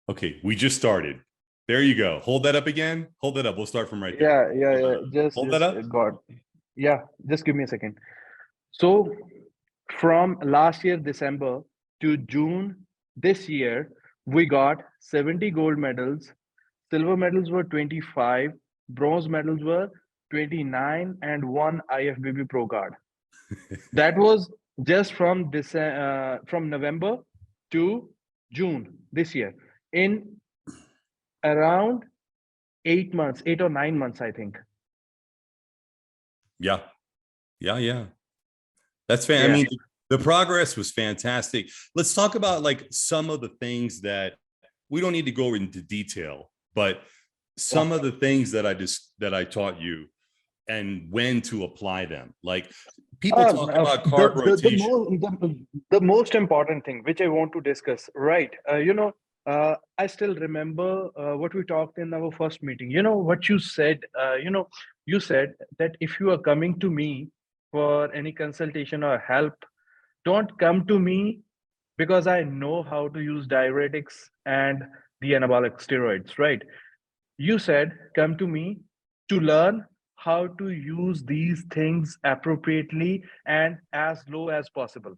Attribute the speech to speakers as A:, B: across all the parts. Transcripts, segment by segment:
A: Okay, we just started. There you go. Hold that up again. Hold that up. We'll start from right there.
B: Yeah.
A: Hold that up.
B: Yeah, just give me a second. So from last year, December to June this year, we got 70 gold medals. Silver medals were 25, bronze medals were 29, and one IFBB Pro card. That was just from November to June this year. In around 8 months, 8 or 9 months, I think.
A: Yeah. That's fan. I
B: Yeah.
A: mean, the progress was fantastic. Let's talk about like some of the things that we don't need to go into detail, but some of the things that I taught you and when to apply them. Like people talk about carb rotation.
B: The most important thing which I want to discuss, right? I still remember what we talked in our first meeting. You know what you said. You said that if you are coming to me for any consultation or help, don't come to me because I know how to use diuretics and the anabolic steroids, right? You said, come to me to learn how to use these things appropriately and as low as possible.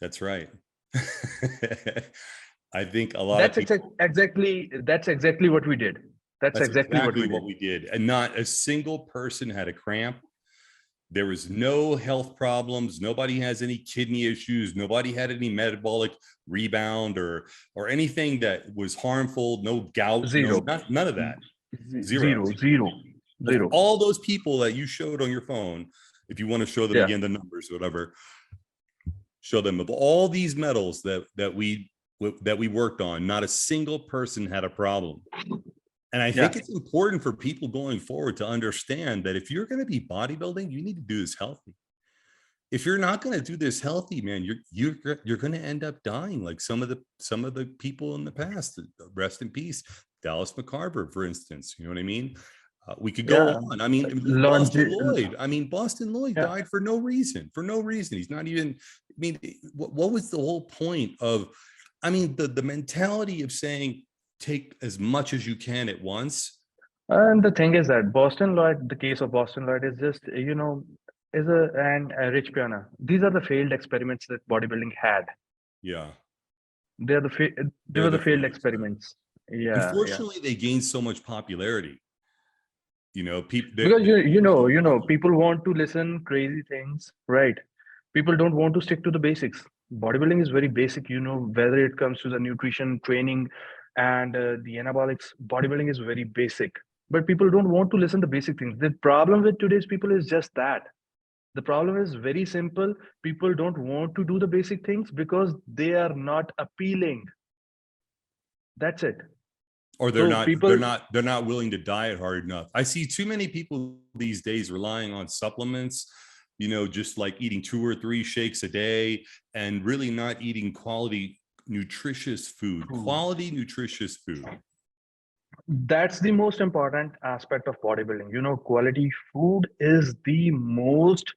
A: That's right. I think a lot of people.
B: That's exactly what we did. That's exactly
A: what we did. And not a single person had a cramp. There was no health problems. Nobody has any kidney issues. Nobody had any metabolic rebound or anything that was harmful. No gout.
B: Zero.
A: None of that.
B: Zero.
A: All those people that you showed on your phone, if you want to show them again the numbers, whatever, show them of all these medals that we worked on. Not a single person had a problem. And I think it's important for people going forward to understand that if you're going to be bodybuilding, you need to do this healthy. If you're not going to do this healthy, man, you're going to end up dying like some of the people in the past. Rest in peace, Dallas McCarver, for instance. You know what I mean? We could go on. I mean, Boston Lloyd died for no reason. He's not even. I mean, what was the whole point of? I mean, the mentality of saying, take as much as you can at once.
B: And the thing is that the case of Boston Lloyd is just, and Rich Piana. These are the failed experiments that bodybuilding had.
A: Yeah.
B: They were the failed experiments. Yeah.
A: Unfortunately, they gained so much popularity.
B: Because people want to listen crazy things, right? People don't want to stick to the basics. Bodybuilding is very basic, whether it comes to the nutrition, training, and the anabolics. Bodybuilding is very basic, but people don't want to listen to basic things. The problem with today's people is just that. The problem is very simple. People don't want to do the basic things because they are not appealing. That's it.
A: Or they're not willing to diet hard enough. I see too many people these days relying on supplements, just like eating 2 or 3 shakes a day and really not eating quality nutritious food.
B: That's the most important aspect of bodybuilding. Quality food is the most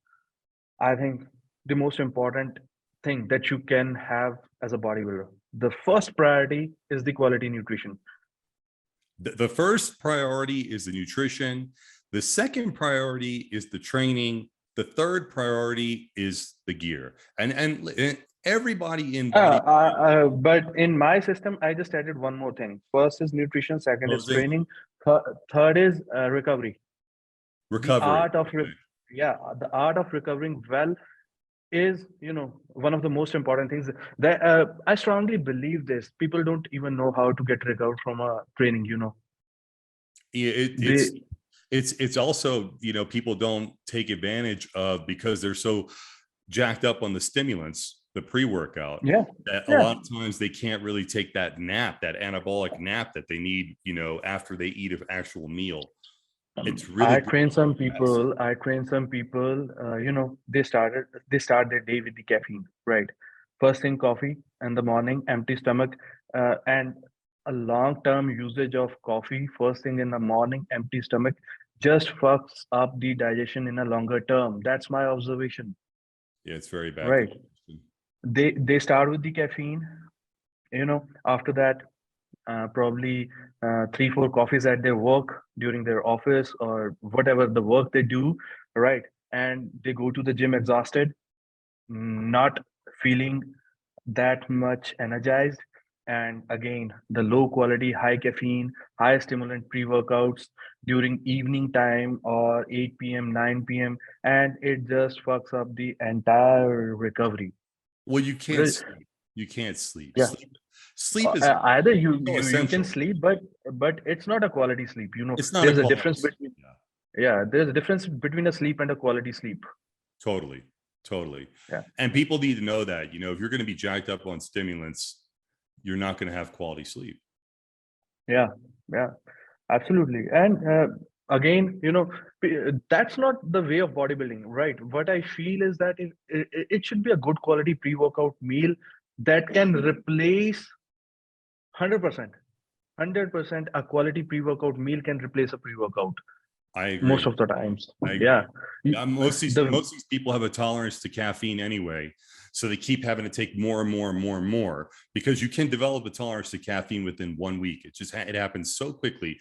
B: important thing that you can have as a bodybuilder. The first priority is the quality nutrition.
A: The first priority is the nutrition. The second priority is the training. The third priority is the gear. And everybody in
B: but in my system, I just added one more thing. First is nutrition, second is training, third is recovery. The art of recovering well is one of the most important things that I strongly believe this. People don't even know how to get recovered from a training.
A: It's also people don't take advantage of because they're so jacked up on the stimulants, the pre-workout.
B: A
A: lot of times they can't really take that anabolic nap that they need after they eat an actual meal. It's really
B: I train some people, they start their day with the caffeine, right? First thing, coffee in the morning, empty stomach, and a long-term usage of coffee first thing in the morning, empty stomach, just fucks up the digestion in a longer term. That's my observation.
A: Yeah, it's very bad.
B: Right. They start with the caffeine, After that, probably 3 4 coffees at their work during their office or whatever the work they do, right? And they go to the gym exhausted, not feeling that much energized. And again, the low quality, high caffeine, high stimulant pre workouts during evening time or 8 p.m., 9 p.m., and it just fucks up the entire recovery.
A: Well, you can't
B: Because,
A: sleep. You can't sleep.
B: yeah,
A: Sleep is
B: either you,
A: so
B: you can
A: essential.
B: sleep, but it's not a quality sleep.
A: It's not a
B: There's a
A: quality
B: difference
A: sleep.
B: between,
A: Yeah,
B: yeah, there's a difference between a sleep and a quality sleep.
A: totally. Totally.
B: Yeah,
A: And people need to know that, if you're going to be jacked up on stimulants, you're not going to have quality sleep.
B: yeah, yeah. Absolutely. And again, that's not the way of bodybuilding, right? What I feel is that it should be a good quality pre-workout meal that can replace 100%. 100% a quality pre-workout meal can replace a pre-workout
A: I
B: most
A: agree.
B: of the times.
A: I
B: Yeah.
A: agree. Most of
B: The
A: these people have a tolerance to caffeine anyway, so they keep having to take more and more and more and more, because you can develop a tolerance to caffeine within 1 week. It happens so quickly.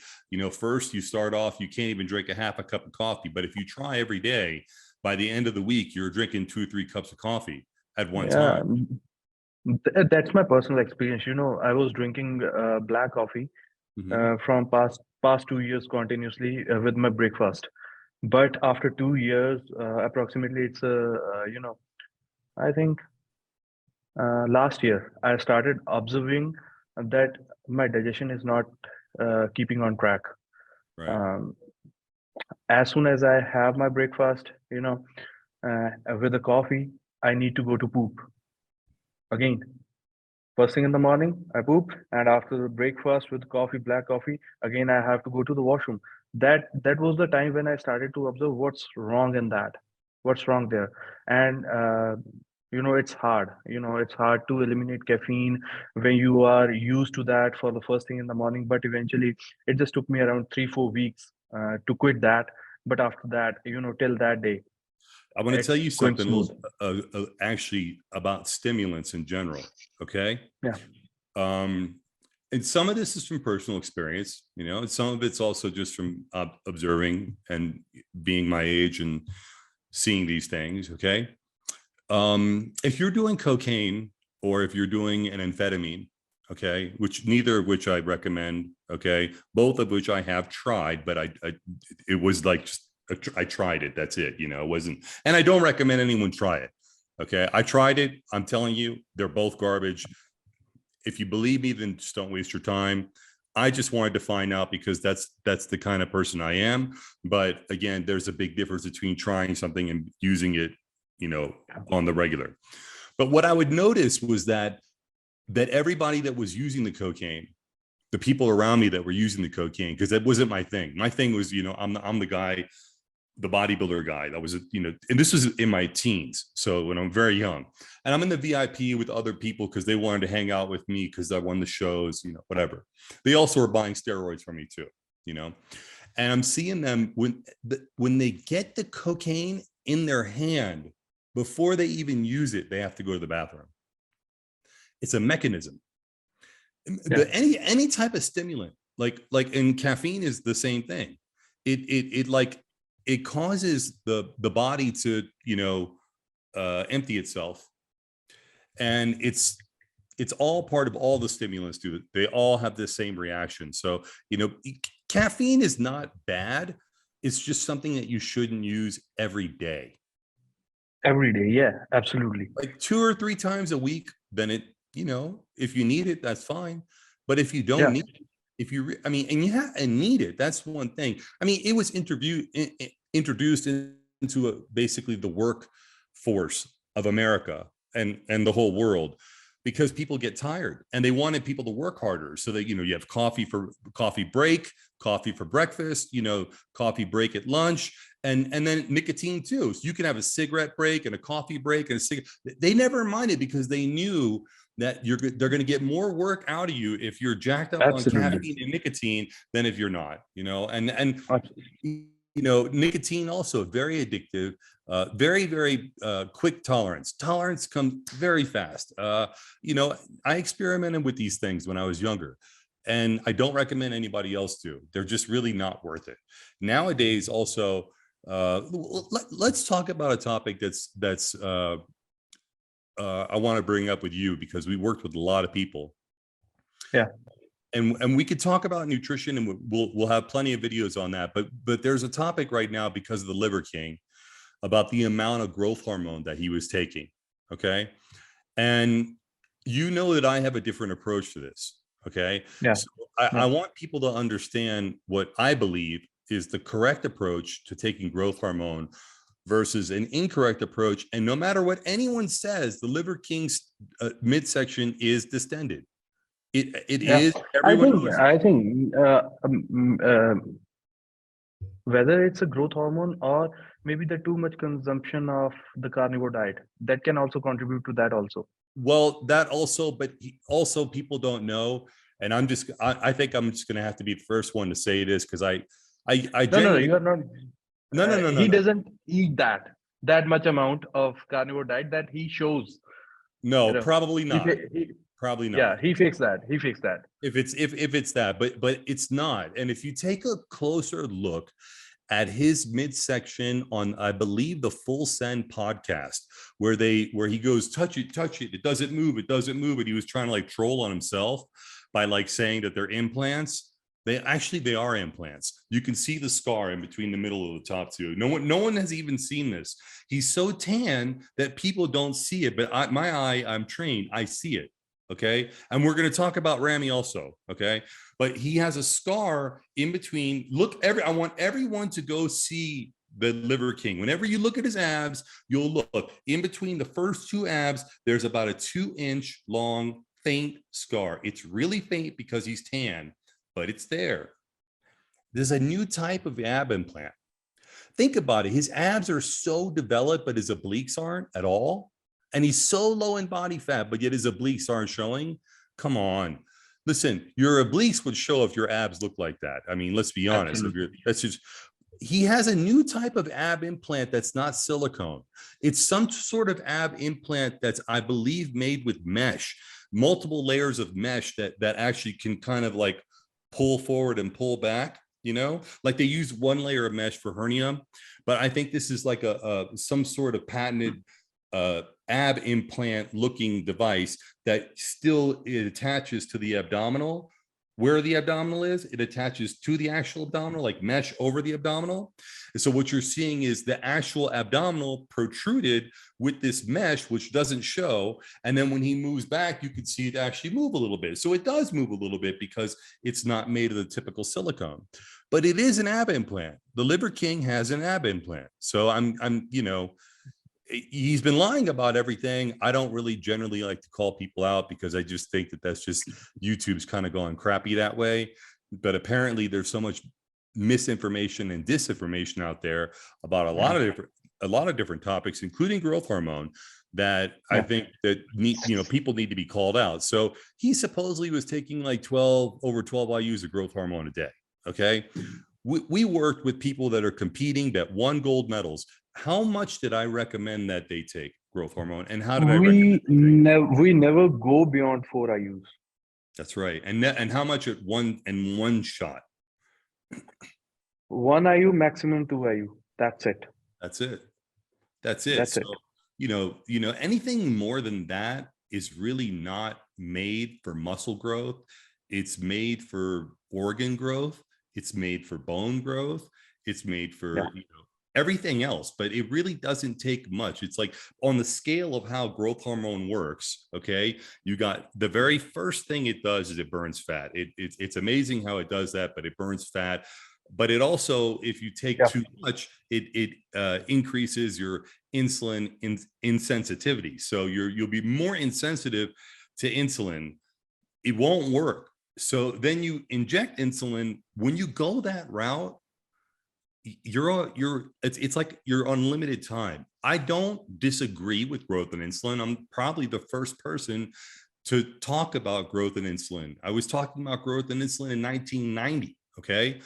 A: First you start off, you can't even drink a half a cup of coffee, but if you try every day, by the end of the week, you're drinking 2 or 3 cups of coffee at one
B: yeah,
A: time.
B: that's my personal experience. I was drinking black coffee
A: Mm-hmm.
B: from past 2 years continuously with my breakfast. But after 2 years, approximately, I think last year, I started observing that my digestion is not keeping on track.
A: Right.
B: Um, as soon as I have my breakfast, with the coffee, I need to go to poop again. First thing in the morning, I poop, and after the breakfast with coffee, black coffee, again I have to go to the washroom. That was the time when I started to observe what's wrong in that, what's wrong there, and it's hard. It's hard to eliminate caffeine when you are used to that for the first thing in the morning. But eventually, it just took me around 3 4 weeks to quit that. But after that, till that day,
A: I want to tell
B: it's
A: you
B: going
A: something
B: smooth.
A: actually about stimulants in general. Okay.
B: Yeah,
A: Um, and some of this is from personal experience, and some of it's also just from observing and being my age and seeing these things. Okay. If you're doing cocaine or if you're doing an amphetamine, okay, which neither of which I recommend, okay, both of which I have tried, but it was like just I tried it. That's it. It wasn't, and I don't recommend anyone try it. Okay, I tried it. I'm telling you, they're both garbage. If you believe me, then just don't waste your time. I just wanted to find out because that's the kind of person I am. But again, there's a big difference between trying something and using it, on the regular. But what I would notice was that everybody that was using the cocaine, the people around me that were using the cocaine, because that wasn't my thing. My thing was, I'm the guy, the bodybuilder guy that was, and this was in my teens. So when I'm very young, and I'm in the VIP with other people because they wanted to hang out with me because I won the shows, whatever. They also were buying steroids from me too, and I'm seeing them when they get the cocaine in their hand, before they even use it, they have to go to the bathroom. It's a mechanism.
B: yeah,
A: Any type of stimulant, like and caffeine is the same thing. It causes the body to empty itself, and it's all part of all the stimulants do it. They all have the same reaction. So caffeine is not bad. It's just something that you shouldn't use every day.
B: every day. Yeah, absolutely.
A: Like 2 or 3 times a week, then if you need it, that's fine. But if you don't
B: Yeah,
A: need it, and you have and need it, that's one thing. I mean, it was introduced into basically the workforce of America and the whole world, because people get tired and they wanted people to work harder. So that you have coffee for coffee break, coffee for breakfast, coffee break at lunch, and then nicotine too. So you can have a cigarette break and a coffee break and a cigarette. They never minded because they knew that they're going to get more work out of you if you're jacked up on
B: absolutely.
A: caffeine and nicotine than if you're not. And Nicotine also very addictive, very quick tolerance. Tolerance comes very fast. I experimented with these things when I was younger, and I don't recommend anybody else do. They're just really not worth it. Nowadays, also, let's talk about a topic that's I want to bring up with you, because we worked with a lot of people.
B: Yeah.
A: And we could talk about nutrition, and we'll have plenty of videos on that. But there's a topic right now, because of the Liver King, about the amount of growth hormone that he was taking. Okay. And that I have a different approach to this. Okay.
B: Yeah.
A: So I want people to understand what I believe is the correct approach to taking growth hormone versus an incorrect approach. And no matter what anyone says, the Liver King's midsection is distended. It is.
B: I think whether it's a growth hormone or maybe the too much consumption of the carnivore diet, that can also contribute to that also.
A: Well, that also, but also people don't know. And I think I'm just going to have to be the first one to say this, because I
B: no, you're not.
A: No.
B: He doesn't eat that much amount of carnivore diet that he shows.
A: No, probably not. Probably not.
B: Yeah, he fixed that.
A: If it's that, but it's not. And if you take a closer look at his midsection on, I believe, the Full Send podcast, where he goes, touch it, it doesn't move, and he was trying to like troll on himself by like saying that they're implants. They are implants. You can see the scar in between the middle of the top two. No one has even seen this. He's so tan that people don't see it, but I'm trained, I see it. Okay. And we're going to talk about Rami also. Okay. But he has a scar in between. I want everyone to go see the Liver King. Whenever you look at his abs, you'll look in between the first two abs. There's about a 2-inch long faint scar. It's really faint because he's tan, but it's there. There's a new type of ab implant. Think about it. His abs are so developed, but his obliques aren't at all. And he's so low in body fat, but yet his obliques aren't showing. Come on. Listen, your obliques would show if your abs look like that. I mean, let's be honest. He has a new type of ab implant that's not silicone. It's some sort of ab implant that's, I believe, made with mesh, multiple layers of mesh that actually can kind of like pull forward and pull back. Like they use one layer of mesh for hernia, but I think this is like some sort of patented ab implant looking device that still it attaches to the abdominal. Where the abdominal is, it attaches to the actual abdominal, like mesh over the abdominal. And so what you're seeing is the actual abdominal protruded with this mesh, which doesn't show. And then when he moves back, you can see it actually move a little bit. So it does move a little bit because it's not made of the typical silicone, but it is an ab implant. The Liver King has an ab implant. So he's been lying about everything. I don't really generally like to call people out, because I just think that that's just YouTube's kind of going crappy that way. But apparently there's so much misinformation and disinformation out there about a lot of different topics, including growth hormone, that I think that people need to be called out. So he supposedly was taking like over 12 IUs of growth hormone a day. Okay. We worked with people that are competing, that won gold medals. How much did I recommend that they take growth hormone, and how did I recommend
B: we never go beyond 4 IUs.
A: That's right. And how much at one shot?
B: 1 IU, maximum 2 IU. That's it.
A: So, anything more than that is really not made for muscle growth. It's made for organ growth. It's made for bone growth. It's made for, everything else, but it really doesn't take much. It's like on the scale of how growth hormone works. Okay. You got the very first thing it does is it burns fat. It's amazing how it does that, but it burns fat. But it also, if you take too much, it increases your insulin insensitivity. So you'll be more insensitive to insulin. It won't work. So then you inject insulin. When you go that route, it's like you're unlimited time. I don't disagree with growth and insulin. I'm probably the first person to talk about growth and insulin. I was talking about growth and insulin in 1990. Okay.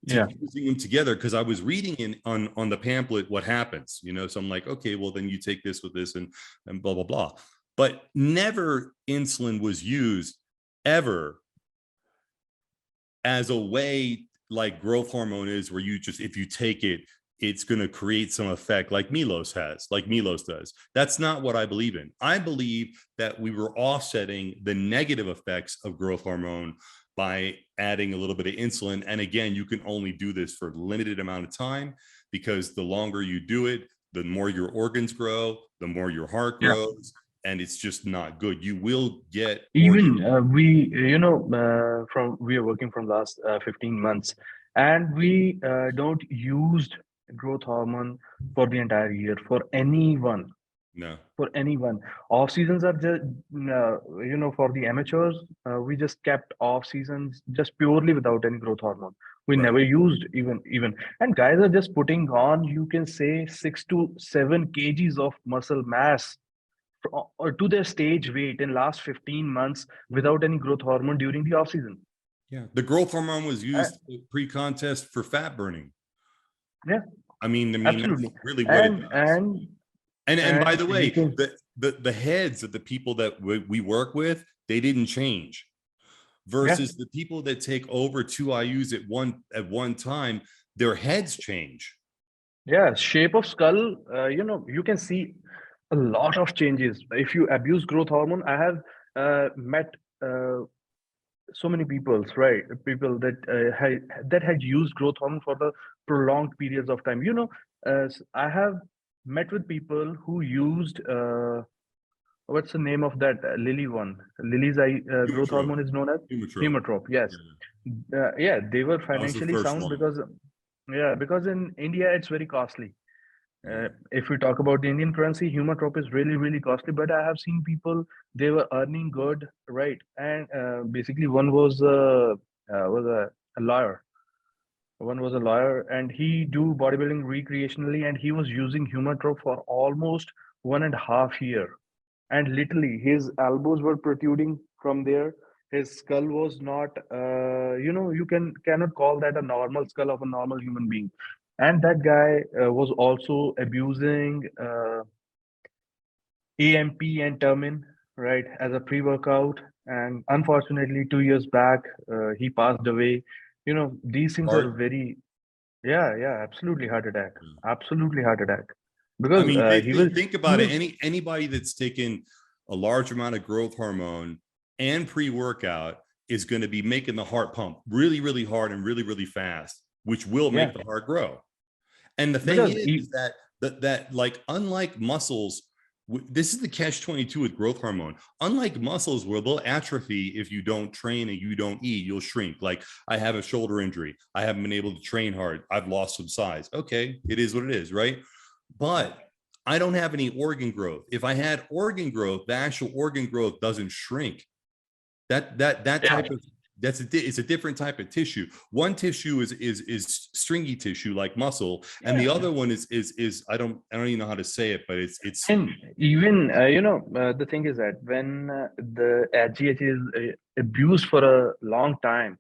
B: Yeah.
A: using them together, because I was reading on the pamphlet what happens, so I'm like, okay, well then you take this with this and blah blah blah, but never insulin was used ever as a way like growth hormone is, where you just, if you take it, it's going to create some effect like Milos does. That's not what I believe in. I believe that we were offsetting the negative effects of growth hormone by adding a little bit of insulin. And again, you can only do this for a limited amount of time, because the longer you do it, the more your organs grow, the more your heart grows, and it's just not good. You will get
B: Even we we are working from last 15 months, and we don't use growth hormone for the entire year for anyone.
A: no.
B: For anyone, off seasons are just for the amateurs. We just kept off seasons just purely without any growth hormone. We
A: Right.
B: never used even, and guys are just putting on, you can say, 6 to 7 kgs of muscle mass or to their stage weight in last 15 months without any growth hormone during the off season.
A: Yeah, the growth hormone was
B: Uh,
A: used pre-contest for fat burning.
B: yeah,
A: I mean,
B: absolutely.
A: that's really what it
B: and
A: does. And by
B: and
A: the
B: you
A: way,
B: can,
A: the heads of the people that we work with, they didn't change,
B: yeah,
A: versus the people that take over 2 IUs at one time, their heads change.
B: yeah, shape of skull, you can see a lot of changes if you abuse growth hormone. I have met so many people, right? People that had used growth hormone for the prolonged periods of time. I have met with people who used what's the name of that Lilly one? Lily's growth
A: Humatrope.
B: hormone is known as
A: Humatrope.
B: Hemotrop. Yes,
A: Yeah,
B: yeah, they were
A: that was the
B: financially
A: first
B: sound
A: one.
B: because, yeah, because in India it's very costly.
A: Yeah.
B: If we talk about the Indian currency, Humatrop is really, really costly. But I have seen people, they were earning good, right? And basically, one was a lawyer. One was a lawyer, and he do bodybuilding recreationally, and he was using Humatrop for almost 1.5 year. And literally, his elbows were protruding from there. His skull was not, you cannot call that a normal skull of a normal human being. And that guy was also abusing AMP and Termin, right, as a pre-workout. And unfortunately, 2 years back, he passed away. These things are
A: Heart.
B: very, yeah, yeah, absolutely heart attack,
A: Yeah.
B: absolutely heart attack,
A: I
B: because
A: mean, think
B: he
A: about it.
B: was,
A: Anybody that's taken a large amount of growth hormone and pre-workout is going to be making the heart pump really, really hard and really, really fast, which will
B: yeah,
A: make the heart grow. And the thing
B: because
A: is that like, unlike muscles, this is the catch-22 with growth hormone. Unlike muscles, where they'll atrophy if you don't train and you don't eat, you'll shrink. Like, I have a shoulder injury, I haven't been able to train hard, I've lost some size. Okay, it is what it is, right? But I don't have any organ growth. If I had organ growth, the actual organ growth doesn't shrink. That
B: yeah,
A: type of, it's a different type of tissue. One tissue is stringy tissue like muscle, and the
B: yeah.
A: other one is I don't even know how to say it, but it's
B: And even, the thing is that when the HGH is abused for a long time,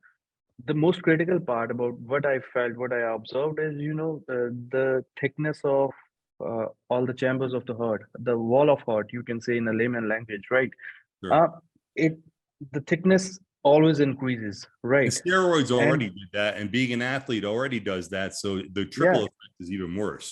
B: the most critical part about what I felt, what I observed is, the thickness of all the chambers of the heart, the wall of heart, you can say in a layman language, right?
A: sure.
B: Uh, it the thickness always increases,
A: And
B: right?
A: steroids
B: And
A: already did that, and being an athlete already does that. So the
B: yeah,
A: triple effect is even worse.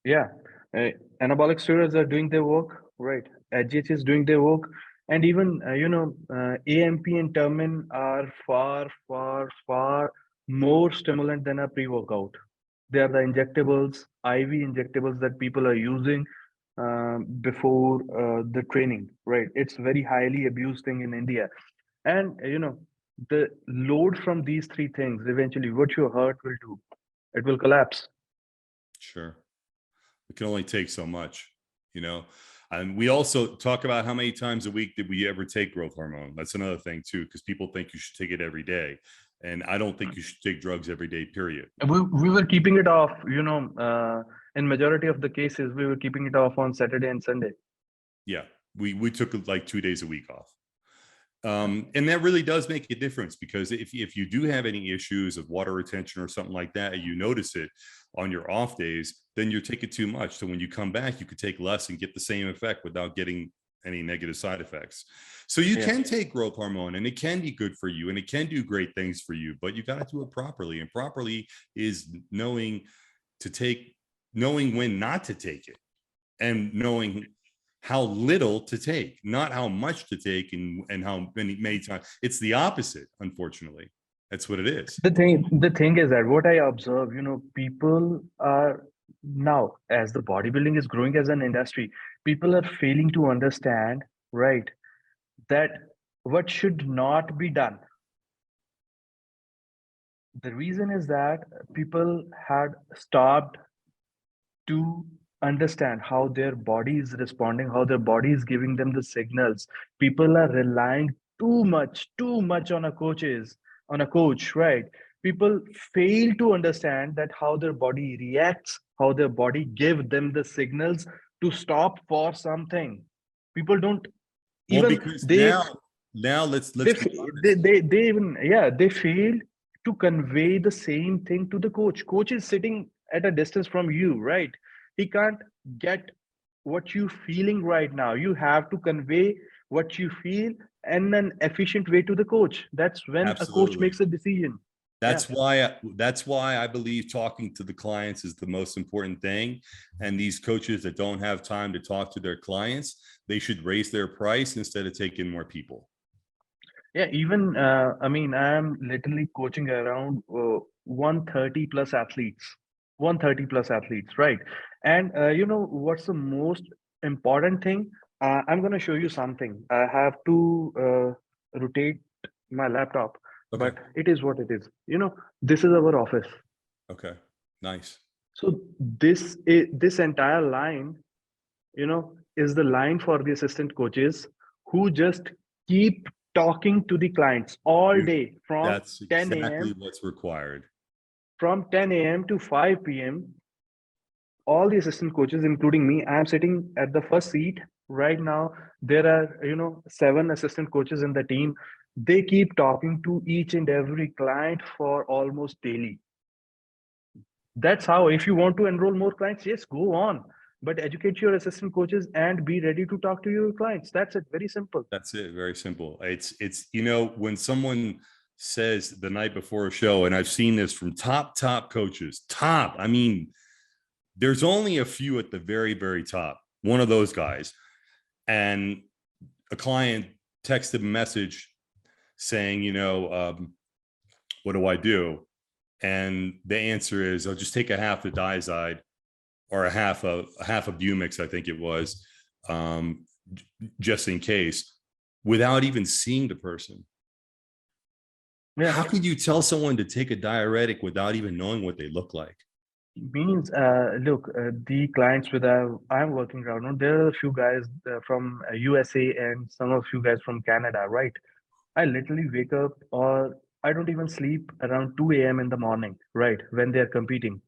B: yeah, uh, anabolic steroids are doing their work, right? HGH is doing their work, and even AMP and Termin are far, far, far more stimulant than a pre-workout. They are the injectables, IV injectables that people are using before the training, right? It's very highly abused thing in India, and the load from these three things, eventually, what your heart will do, it will collapse.
A: Sure. It can only take so much, you know. And we also talk about how many times a week did we ever take growth hormone. That's another thing too, because people think you should take it every day, and I don't think you should take drugs every day, period.
B: We were keeping it off, in majority of the cases, we were keeping it off on Saturday and Sunday.
A: Yeah, we took like 2 days a week off. And that really does make a difference, because if you do have any issues of water retention or something like that, and you notice it on your off days, then you're taking too much. So when you come back, you could take less and get the same effect without getting any negative side effects. So you can take growth hormone, and it can be good for you, and it can do great things for you, but you got to do it properly. And properly is knowing when not to take it, and knowing how little to take, not how much to take, and how many times. It's the opposite, unfortunately. That's what it is.
B: The thing is that what I observe, people are now, as the bodybuilding is growing as an industry, people are failing to understand, right, that what should not be done. The reason is that people had stopped to understand how their body is responding, how their body is giving them the signals. People are relying too much on a coach, right? People fail to understand that how their body reacts, how their body give them the signals to stop for something. People don't even,
A: because
B: they
A: now let's
B: they
A: be honest.
B: they even they fail to convey the same thing to the coach. Coach is sitting at a distance from you, right? He can't get what you feeling right now. You have to convey what you feel in an efficient way to the coach. That's when a coach
A: Absolutely.
B: makes a decision.
A: That's why I believe talking to the clients is the most important thing. And these coaches that don't have time to talk to their clients, they should raise their price instead of taking more people.
B: Yeah, even I mean, I'm literally coaching around 130 plus athletes, 130 plus athletes, right? And what's the most important thing? I'm going to show you something. I have to rotate my laptop,
A: Okay.
B: but it is what it is. This is our office.
A: Okay. Nice.
B: So this entire line, is the line for the assistant coaches who just keep talking to the clients all day from
A: That's
B: 10
A: exactly
B: a.m.
A: what's required.
B: From 10 a.m. to 5 p.m. All the assistant coaches, including me, I'm sitting at the first seat right now. There are 7 assistant coaches in the team. They keep talking to each and every client for almost daily. That's how, if you want to enroll more clients, yes, go on, but educate your assistant coaches and be ready to talk to your clients. That's it. Very simple.
A: That's it. Very simple. It's when someone says the night before a show, and I've seen this from top coaches, I mean, there's only a few at the very, very top, one of those guys, and a client texted a message saying, what do I do? And the answer is, I'll just take a half of Diazide, or a half of Bumix, I think it was, just in case, without even seeing the person. Yeah. How could you tell someone to take a diuretic without even knowing what they look like?
B: Means, look, the clients with I'm working around on, there are a few guys from USA and some of you guys from Canada, right? I literally wake up, or I don't even sleep around 2 a.m. in the morning, right? When they're competing.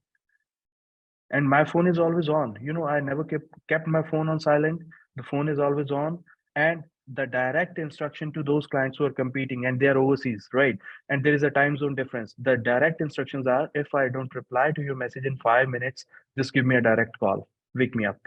B: And my phone is always on. I never kept my phone on silent. The phone is always on. And the direct instruction to those clients who are competing and they're overseas, right? And there is a time zone difference. The direct instructions are, if I don't reply to your message in 5 minutes, just give me a direct call. Wake me up.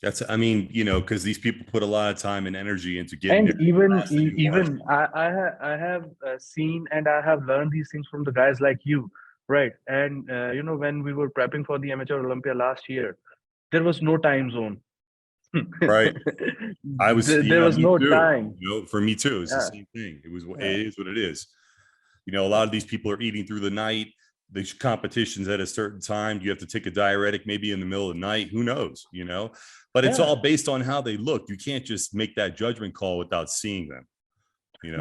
A: That's, because these people put a lot of time and energy into getting.
B: And even I have seen and I have learned these things from the guys like you, right? And when we were prepping for the Amateur Olympia last year, there was no time zone.
A: Right.
B: There was no time.
A: For me too, it's the same thing. It is what it is. A lot of these people are eating through the night. These competitions at a certain time, you have to take a diuretic maybe in the middle of the night. Who knows? But it's all based on how they look. You can't just make that judgment call without seeing them.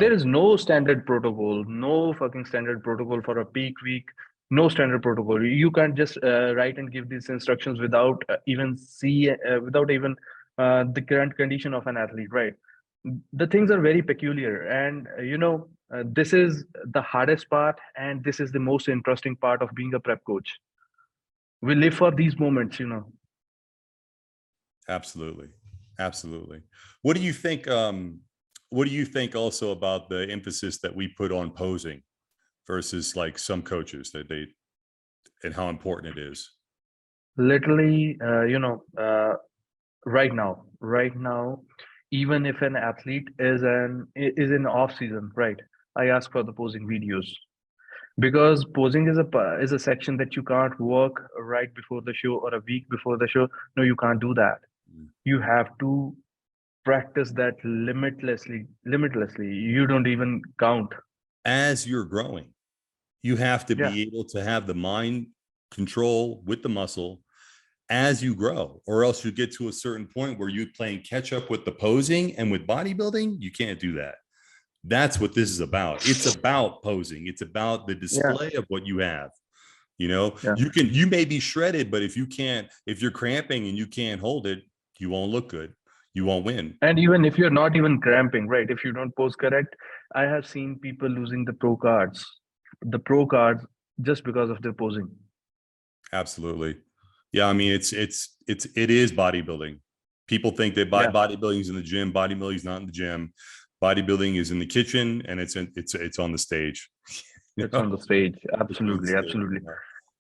B: There is no standard protocol, no fucking standard protocol for a peak week. No standard protocol. You can't just write and give these instructions without even the current condition of an athlete, right? The things are very peculiar, and this is the hardest part, and this is the most interesting part of being a prep coach. We live for these moments.
A: Absolutely. Absolutely. What do you think? What do you think also about the emphasis that we put on posing versus like some coaches that they, and how important it is?
B: Literally, right now, even if an athlete is in off season, right? I ask for the posing videos because posing is a section that you can't work right before the show or a week before the show. No, you can't do that. You have to practice that limitlessly. You don't even count.
A: As you're growing, you have to
B: Yeah,
A: be able to have the mind control with the muscle as you grow, or else you get to a certain point where you're playing catch up with the posing, and with bodybuilding, you can't do that. That's what this is about. It's about posing. It's about the
B: yeah,
A: display of what you have. You know,
B: yeah.
A: you may be shredded, but if you're cramping and you can't hold it, you won't look good. You won't win.
B: And even if you're not even cramping, right? If you don't pose correct, I have seen people losing the pro cards just because of their posing.
A: Absolutely. Yeah. I mean, it is bodybuilding. People think that
B: Yeah,
A: bodybuilding is in the gym. Bodybuilding is not in the gym. Bodybuilding is in the kitchen, and it's on the stage. You
B: it's on
A: know,
B: the stage.
A: it's on the
B: Absolutely,
A: stage.
B: absolutely.
A: You know?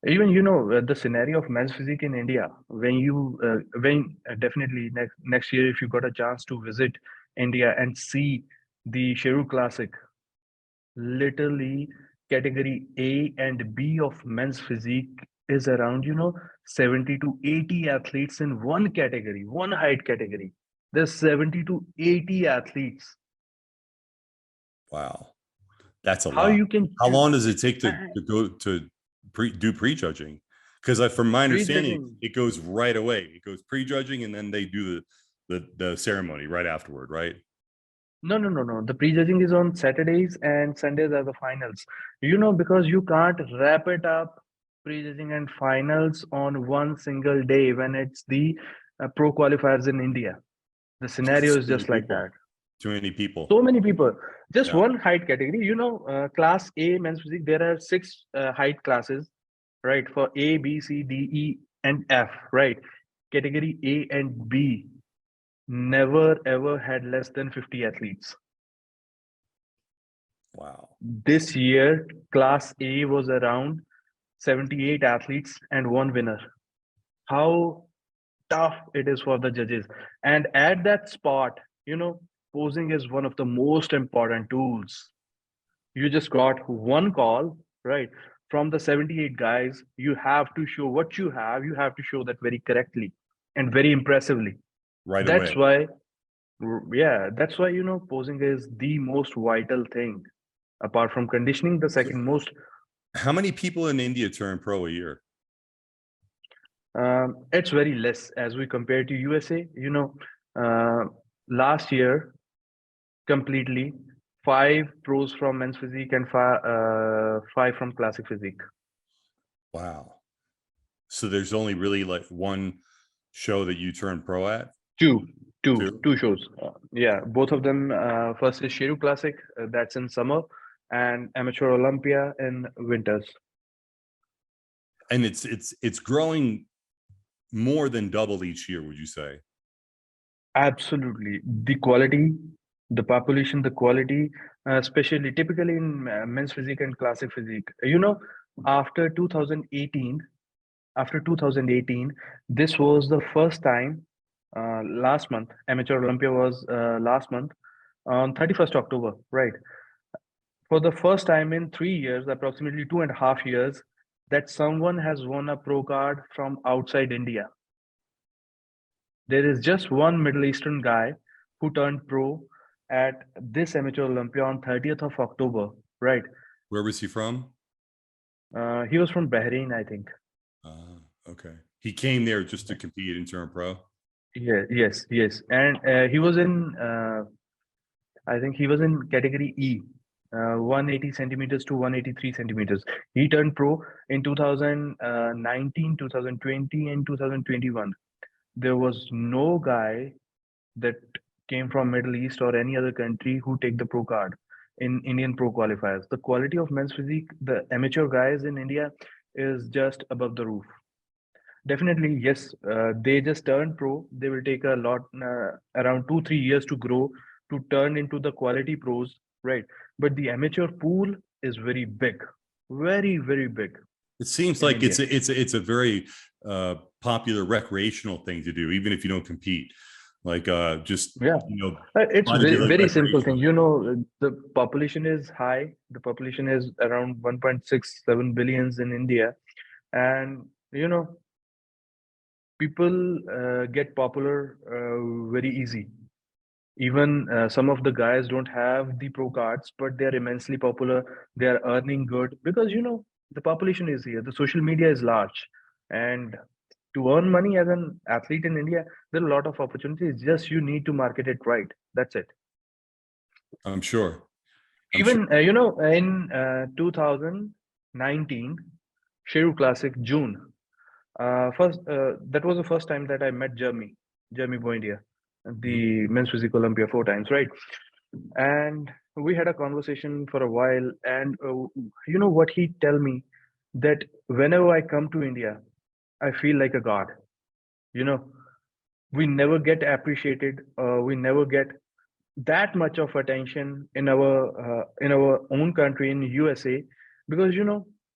B: Even the scenario of men's physique in India. When definitely next year, if you got a chance to visit India and see the Sheru Classic, literally category A and B of men's physique is around 70 to 80 athletes in one category, one height category. There's 70 to 80 athletes.
A: Wow. That's a
B: How
A: lot.
B: you can
A: How long does it take to,
B: man,
A: to go to do prejudging? Because from my understanding,
B: prejudging.
A: it goes right away. It goes prejudging, and then they do the ceremony right afterward, right?
B: No. The prejudging is on Saturdays and Sundays are the finals. Because you can't wrap it up prejudging and finals on one single day when it's the pro qualifiers in India. The scenario
A: Just
B: is
A: too many
B: just like
A: people.
B: that.
A: Too many people.
B: So many people, just
A: Yeah.
B: one height category. Class A men's physique. There are six height classes, right? For A, B, C, D, E, and F, right? Category A and B never ever had less than 50 athletes.
A: Wow.
B: This year, Class A was around 78 athletes and one winner. How tough it is for the judges. And at that spot, posing is one of the most important tools. You just got one call, right? From the 78 guys, you have to show what you have. You have to show that very correctly and very impressively.
A: Right
B: That's
A: away.
B: why, yeah, that's why, posing is the most vital thing. Apart from conditioning, the
A: So
B: second most.
A: how many people in India turn pro a year?
B: It's very less as we compare to USA. Uh, Last year, completely, five pros from men's physique and five from classic physique.
A: Wow. So there's only really like one show that you turn pro at?
B: Two, two,
A: Two?
B: two shows. Yeah, both of them. First is Shiru Classic, that's in summer, and Amateur Olympia in winters.
A: And it's growing more than double each year, would you say?
B: Absolutely, the quality, the population, the quality, especially typically in men's physique and classic physique. After 2018, after 2018, this was the first time. Last month, Amateur Olympia was last month on 31st October, right? For the first time in 3 years, approximately 2.5 years, that someone has won a pro card from outside India. There is just one Middle Eastern guy who turned pro at this Amateur Olympia on 30th of October, right?
A: Where was he from?
B: He was from Bahrain, I think.
A: Okay. He came there just to compete and turn pro.
B: Yeah, yes. And he was I think he was in category E, 180 centimeters to 183 centimeters. He turned pro in 2019, 2020, and 2021. There was no guy that came from Middle East or any other country who take the pro card in Indian pro qualifiers. The quality of men's physique, the amateur guys in India is just above the roof. Definitely, yes. They just turned pro. They will take a lot, around 2, 3 years to grow to turn into the quality pros, right? But the amateur pool is very big, very, very big
A: It seems
B: in
A: like
B: India.
A: it's a very popular recreational thing to do, even if you don't compete. Like just
B: Yeah, it's very,
A: bodybuilding
B: very simple thing.
A: recreational.
B: You know, the population is high. The population is around 1.67 billions in India, and you know, people get popular very easy. Even some of the guys don't have the pro cards, but they're immensely popular. They're earning good because the population is here. The social media is large, and to earn money as an athlete in India, there are a lot of opportunities. Just you need to market it right. That's it.
A: I'm sure. I'm sure.
B: Even in 2019, Sheru Classic June. First, that was the first time that I met Jeremy Boindia,
A: Mhm.
B: the men's physical Olympia 4 times, right? And we had a conversation for a while, and you know what he tell me, that whenever I come to India, I feel like a god. You know, we never get appreciated. We never get that much of attention in our own country in USA, because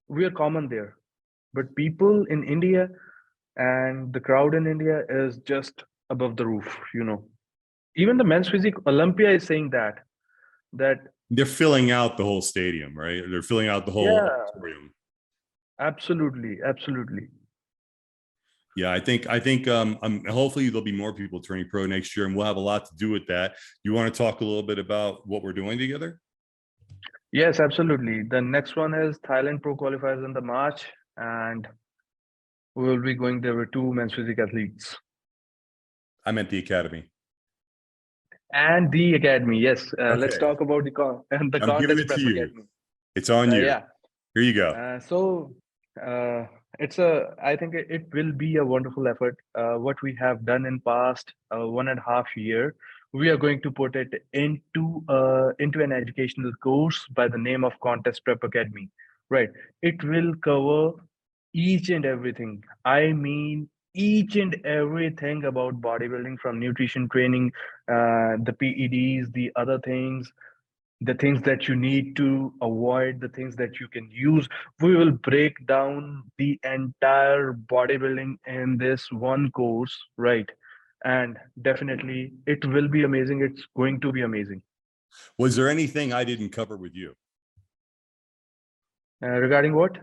B: we are common there. But people in India and the crowd in India is just above the roof. Even the men's physique Olympia is saying that
A: They're filling out the whole stadium, right? They're filling out the whole
B: yeah,
A: auditorium.
B: absolutely, absolutely.
A: Yeah, I think hopefully there'll be more people turning pro next year, and we'll have a lot to do with that. You want to talk a little bit about what we're doing together?
B: Yes, absolutely. The next one is Thailand Pro qualifiers in the March, and we will be going there with two men's physique athletes
A: I'm at the academy.
B: and the academy. Yes, let's
A: Okay,
B: talk about the the
A: I'm giving
B: contest
A: it to
B: prep
A: you.
B: academy.
A: It's on you.
B: Yeah.
A: Here you go.
B: So I think it will be a wonderful effort. What we have done in past 1.5 year, we are going to put it into an educational course by the name of Contest Prep Academy. Right. It will cover each and everything. I mean, each and everything about bodybuilding, from nutrition training, the PEDs, the other things, the things that you need to avoid, the things that you can use. We will break down the entire bodybuilding in this one course, right? And definitely, it will be amazing. It's going to be amazing.
A: Was there anything I didn't cover with you
B: Regarding what?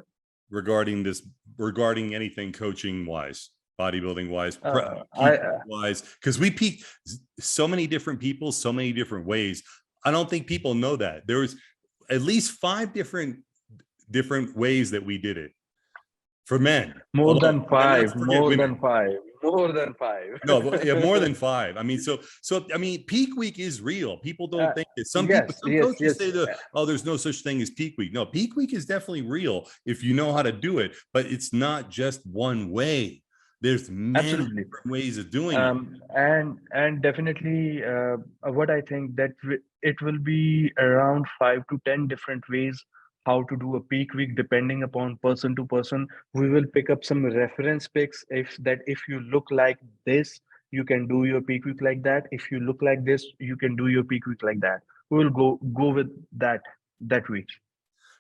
A: regarding this, regarding anything coaching wise, bodybuilding wise,
B: I
A: peak wise? Because we peak so many different people, so many different ways. I don't think people know that there was at least 5 different ways that we did it for men.
B: More
A: Although,
B: than
A: and let's
B: five,
A: forget
B: more than
A: women.
B: five, more than five.
A: No, but yeah, more than 5. I mean, so I mean, peak week is real. People don't think that. Some people,
B: Yes,
A: some
B: yes,
A: coaches
B: yes.
A: say that, oh, there's no such thing as peak week. No, peak week is definitely real if you know how to do it, but it's not just one way. There's many
B: Absolutely.
A: different ways of doing it.
B: And definitely, what I think that it will be around 5 to 10 different ways how to do a peak week, depending upon person to person. We will pick up some reference picks, if you look like this, you can do your peak week like that. If you look like this, you can do your peak week like that. We will go with that week.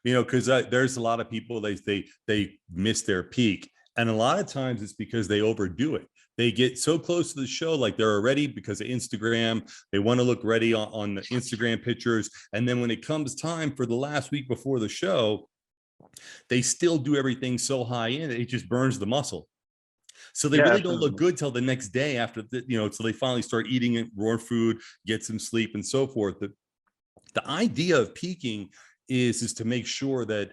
A: Because there's a lot of people, they miss their peak, and a lot of times it's because they overdo it. They get so close to the show, like they're already, because of Instagram, they want to look ready on the Instagram pictures, and then when it comes time for the last week before the show, they still do everything so high in it just burns the muscle. So they
B: Yeah,
A: really don't look
B: absolutely.
A: good till the next day after so they finally start eating raw food, get some sleep, and so forth. The idea of peaking is to make sure that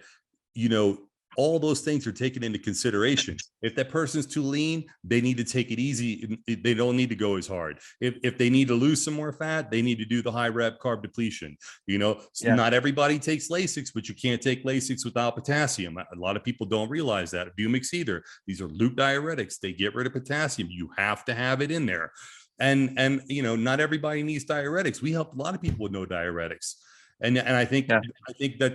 A: you know all those things are taken into consideration. If that person's too lean, they need to take it easy. They don't need to go as hard. If they need to lose some more fat, they need to do the high rep carb depletion.
B: Yeah,
A: Not everybody takes Lasix, but you can't take Lasix without potassium. A lot of people don't realize that. Bumix either. These are loop diuretics. They get rid of potassium. You have to have it in there. And not everybody needs diuretics. We help a lot of people with no diuretics. And I think
B: yeah,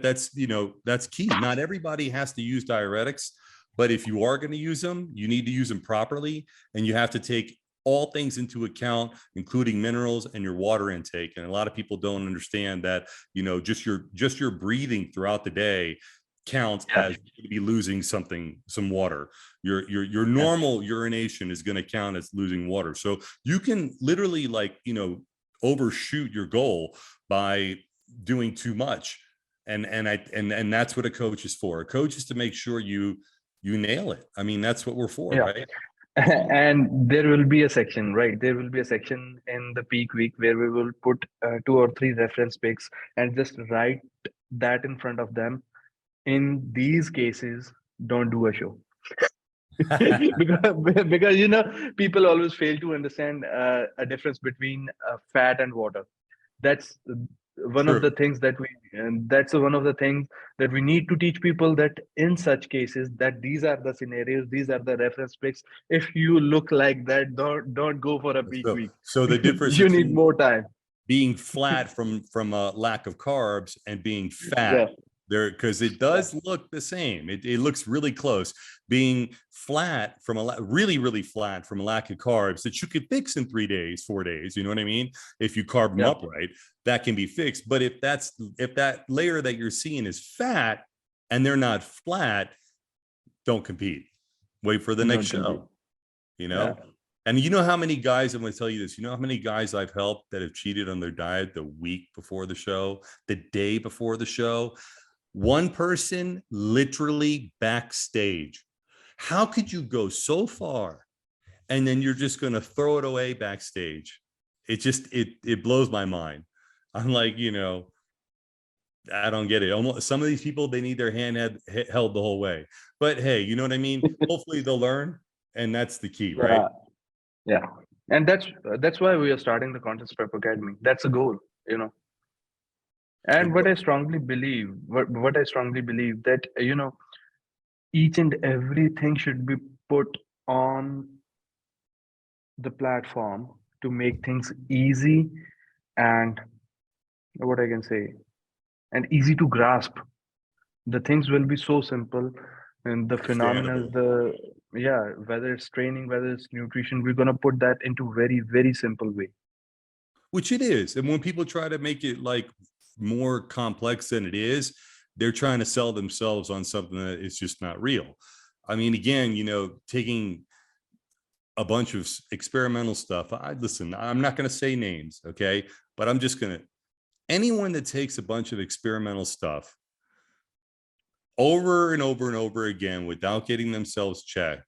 A: that's key. Not everybody has to use diuretics, But if you are going to use them, you need to use them properly, and you have to take all things into account, including minerals and your water intake. And a lot of people don't understand that, just your breathing throughout the day counts as you to be losing some water. Your normal urination is going to count as losing water. So you can literally overshoot your goal by doing too much. And that's what a coach is for. A coach is to make sure you nail it. I mean, that's what we're for, right?
B: And there will be a section, right? There will be a section in the peak week where we will put 2 or 3 reference pics and just write that in front of them. In these cases, don't do a show. because people always fail to understand a difference between fat and water. That's one of the things that we need to teach people, that in such cases, that these are the scenarios, these are the reference pics. If you look like that, don't go for a peak week.
A: So the difference
B: you need more time.
A: Being flat from a lack of carbs and being fat there, because it does look the same. It looks really close. Being flat from really flat from a lack of carbs that you could fix in 3 days, 4 days, you know what I mean? If you carb them up right, that can be fixed. But if that layer that you're seeing is fat and they're not flat, don't compete. Wait for the next show, And you know how many guys, I'm going to tell you this, you know how many guys I've helped that have cheated on their diet the week before the show, the day before the show? One person literally backstage. How could you go so far and then you're just going to throw it away backstage? It blows my mind. I'm like, I don't get it. Almost some of these people, they need their hand held the whole way. But hey, you know what I mean? Hopefully they'll learn. And that's the key, right?
B: Yeah. And that's why we are starting the Content Prep Academy. That's a goal, And what I strongly believe that, each and everything should be put on the platform to make things easy and what I can say, and easy to grasp. The things will be so simple, and the phenomena, whether it's training, whether it's nutrition, we're going to put that into very, very simple way.
A: Which it is. And when people try to make it like more complex than it is, they're trying to sell themselves on something that is just not real. I mean, again, taking a bunch of experimental stuff. Listen, I'm not going to say names, okay? But I'm just going to, anyone that takes a bunch of experimental stuff over and over and over again without getting themselves checked,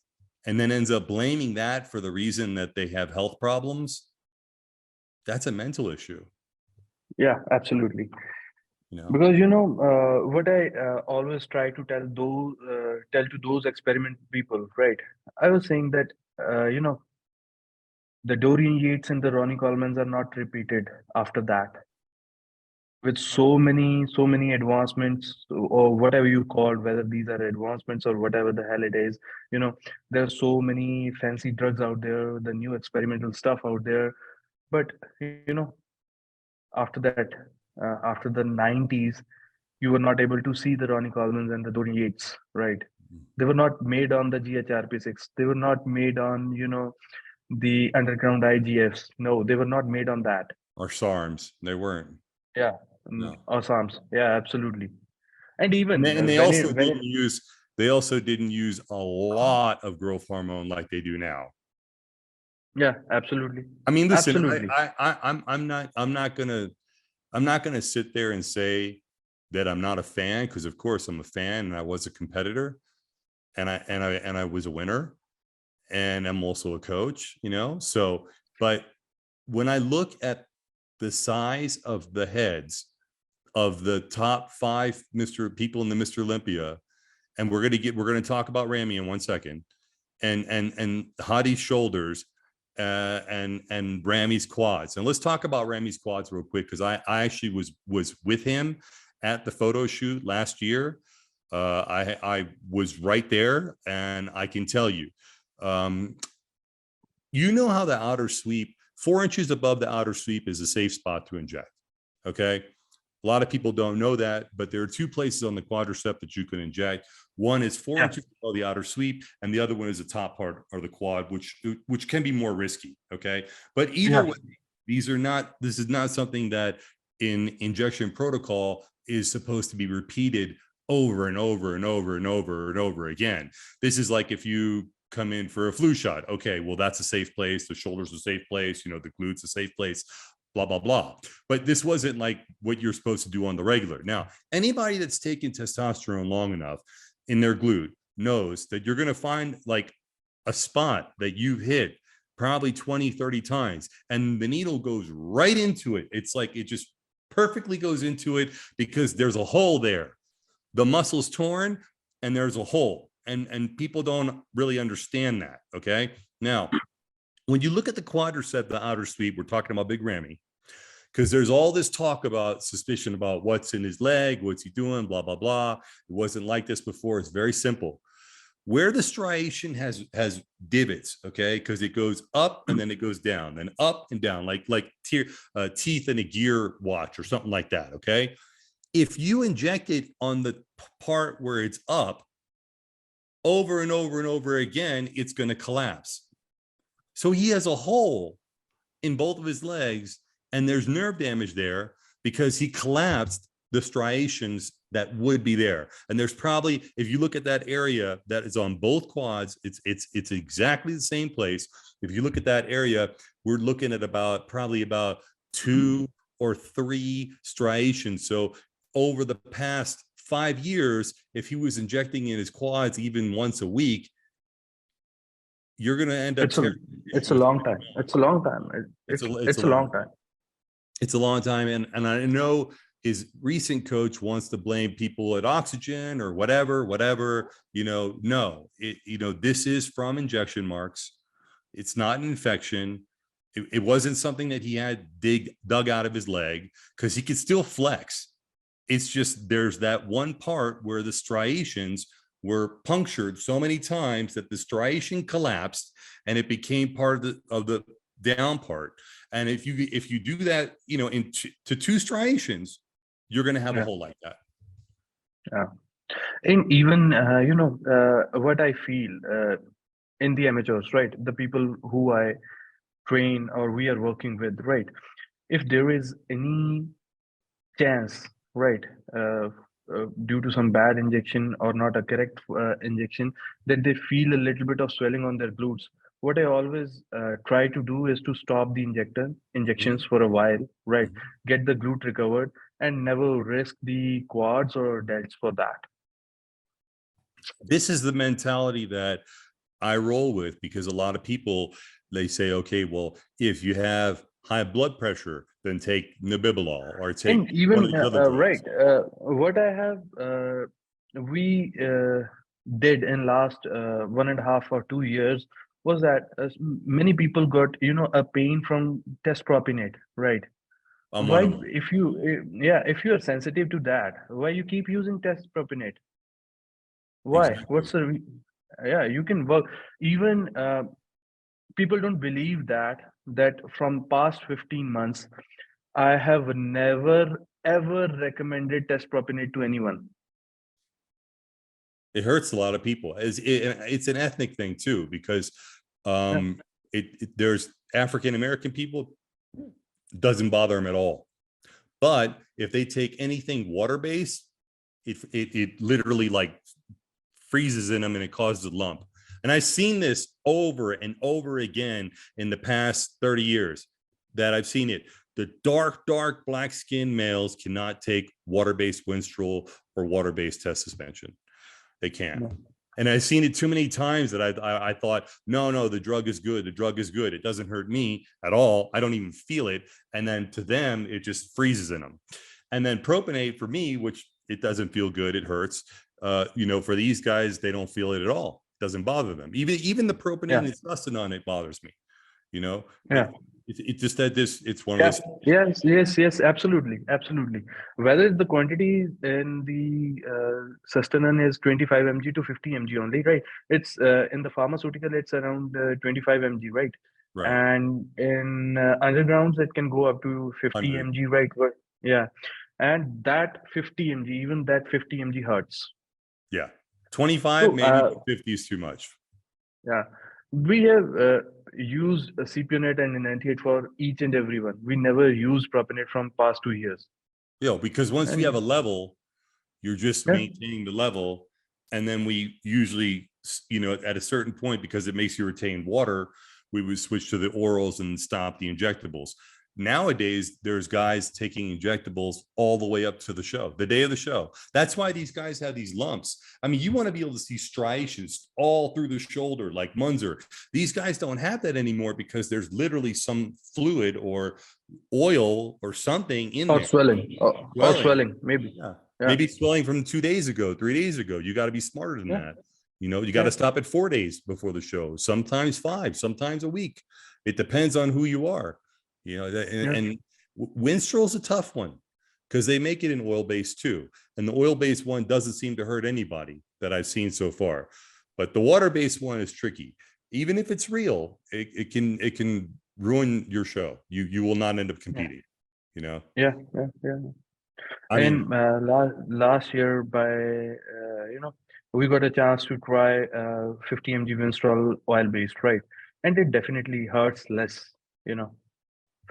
A: and then ends up blaming that for the reason that they have health problems, that's a mental issue.
B: Yeah, absolutely. Because what I always try to tell to those experiment people, right? I was saying that the Dorian Yates and the Ronnie Coleman's are not repeated after that, with so many advancements, or whatever you call, whether these are advancements or whatever the hell it is. There's so many fancy drugs out there, the new experimental stuff out there. But after that, after the 90s, you were not able to see the Ronnie Coleman's and the Dorian Yates, right? They were not made on the GHRP6. They were not made on, the underground IGFs. No, they were not made on that.
A: Or SARMs. They weren't.
B: Yeah. No. Or SARMs. Yeah, absolutely. And even
A: they also didn't use a lot of growth hormone like they do now.
B: Yeah, absolutely.
A: I mean, listen, I'm not gonna sit there and say that I'm not a fan, because of course I'm a fan, and I was a competitor, and I was a winner, and I'm also a coach, So, but when I look at the size of the heads of the top 5 people in the Mr. Olympia, and we're gonna talk about Ramy in 1 second, and Hadi's shoulders, and Ramy's quads. And let's talk about Ramy's quads real quick, because I actually was with him at the photo shoot last year. I was right there, and I can tell you, how the outer sweep, 4 inches above the outer sweep, is a safe spot to inject. Okay. A lot of people don't know that, but there are two places on the quadricep that you can inject. One is 4 inches below the outer sweep, and the other one is the top part of the quad, which can be more risky. Okay, but either way, this is not something that in injection protocol is supposed to be repeated over and over and over and over and over again. This is like if you come in for a flu shot. Okay, well, that's a safe place. The shoulder's a safe place. You know, the glute's a safe place. Blah, blah, blah. But this wasn't like what you're supposed to do on the regular. Now, anybody that's taken testosterone long enough in their glute knows that you're going to find like a spot that you've hit probably 20, 30 times, and the needle goes right into it. It's like it just perfectly goes into it because there's a hole there. The muscle's torn and there's a hole, and people don't really understand that. Okay. Now, when you look at the quadricep, the outer sweep, we're talking about Big Ramy, because there's all this talk about suspicion about what's in his leg, what's he doing, blah, blah, blah. It wasn't like this before. It's very simple. Where the striation has divots, okay, because it goes up and then it goes down, then up and down, like teeth in a gear watch or something like that, okay? If you inject it on the part where it's up over and over and over again, it's going to collapse. So he has a hole in both of his legs, and there's nerve damage there because he collapsed the striations that would be there. And there's probably, if you look at that area that is on both quads, it's exactly the same place. If you look at that area, we're looking at probably about 2 or 3 striations. So over the past 5 years, if he was injecting in his quads even once a week, you're going to end up.
B: It's a long time. It's a long time. It's a long time.
A: It's a long time. And I know his recent coach wants to blame people at oxygen or whatever, no, this is from injection marks. It's not an infection. It wasn't something that he had dug out of his leg, because he could still flex. It's just, there's that one part where the striations were punctured so many times that the striation collapsed and it became part of the down part. And if you do that, to 2 striations, you're going to have a hole like that.
B: Yeah. And even, what I feel in the amateurs, right? The people who I train or we are working with, right? If there is any chance, right, due to some bad injection or not a correct injection, that they feel a little bit of swelling on their glutes, what I always try to do is to stop the injections for a while, right? Get the glute recovered and never risk the quads or delts for that.
A: This is the mentality that I roll with, because a lot of people, they say, okay, well, if you have high blood pressure, then take nebivolol or take
B: and even
A: one of these other drugs.
B: right, what I have we did in last 1.5 or 2 years was that many people got a pain from test propionate, right? Why, if you are sensitive to that, why you keep using test propionate? Why?
A: Exactly.
B: What's the you can work. Even people don't believe that from past 15 months I have never ever recommended test propionate to anyone.
A: It hurts a lot of people. It's an ethnic thing too, because there's African American people, doesn't bother them at all. But if they take anything water-based, it literally like freezes in them and it causes a lump. And I've seen this over and over again in the past 30 years that I've seen it. The dark black skinned males cannot take water-based Winstrol or water-based test suspension. They can't. No. And I've seen it too many times that I thought, no, the drug is good. The drug is good. It doesn't hurt me at all. I don't even feel it. And then to them, it just freezes in them. And then propionate for me, which it doesn't feel good. It hurts. For these guys, they don't feel it at all. It doesn't bother them. Even the propionate and sustanon, it bothers me.
B: Yeah.
A: It's just that it's one of those.
B: Yes, absolutely. Whether the quantity in the sustanon is 25 mg to 50 mg only, right? It's in the pharmaceutical, it's around 25 mg, right? And in undergrounds, it can go up to 50 mg, right? Yeah. and that 50 mg, even that 50 mg hurts.
A: Yeah, 25
B: So
A: maybe, but 50 is too much.
B: yeah, we have used CPNet and N98 for each and every one. We never used Propinet from past 2 years.
A: Yeah, because once we have a
B: And
A: level, you're just
B: yeah,
A: maintaining the level. And then we usually, at a certain point, because it makes you retain water, we would switch to the orals and stop the injectables. Nowadays, there's guys taking injectables all the way up to the show, the day of the show. That's why these guys have these lumps. I mean, you want to be able to see striations all through the shoulder, like Munzer. These guys don't have that anymore because there's literally some fluid or oil or something in
B: or
A: there.
B: swelling, or swelling, maybe.
A: Yeah.
B: Yeah,
A: Maybe swelling from 2 days ago, 3 days ago. You got to be smarter than
B: yeah,
A: that. You got
B: yeah,
A: to stop at 4 days before the show, sometimes 5, sometimes a week. It depends on who you are.
B: yeah,
A: And Winstrol's a tough one because they make it in oil-based too. And the oil-based one doesn't seem to hurt anybody that I've seen so far. But the water-based one is tricky. Even if it's real, it can ruin your show. You will not end up competing,
B: yeah, yeah, yeah.
A: I mean,
B: And last year, we got a chance to try 50 mg Winstrol oil based, right? And it definitely hurts less,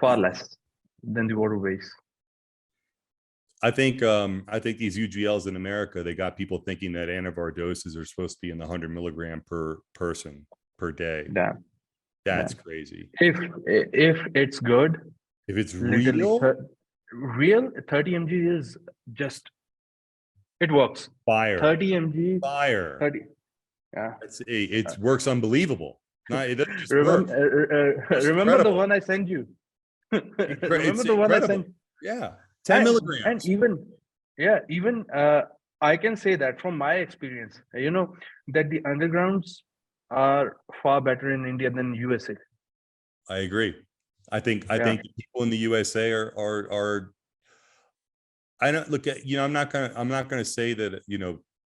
B: far less than the water based.
A: I think these UGLs in America, they got people thinking that anavar doses are supposed to be in the 100 milligram per person per day.
B: Damn,
A: That's
B: damn.
A: crazy.
B: If it's good,
A: If it's
B: literally real 30 mg is just, it works.
A: fire,
B: 30 mg,
A: fire.
B: 30. Yeah.
A: It works unbelievable. Not it doesn't just work. It's
B: Remember the one I sent you. Remember
A: It's
B: the one I
A: incredible.
B: sent.
A: Yeah, 10
B: And
A: milligrams.
B: even I can say that from my experience, that the undergrounds are far better in India than USA.
A: I agree. I think
B: Yeah,
A: the people in the USA are I don't look at, I'm not gonna say that,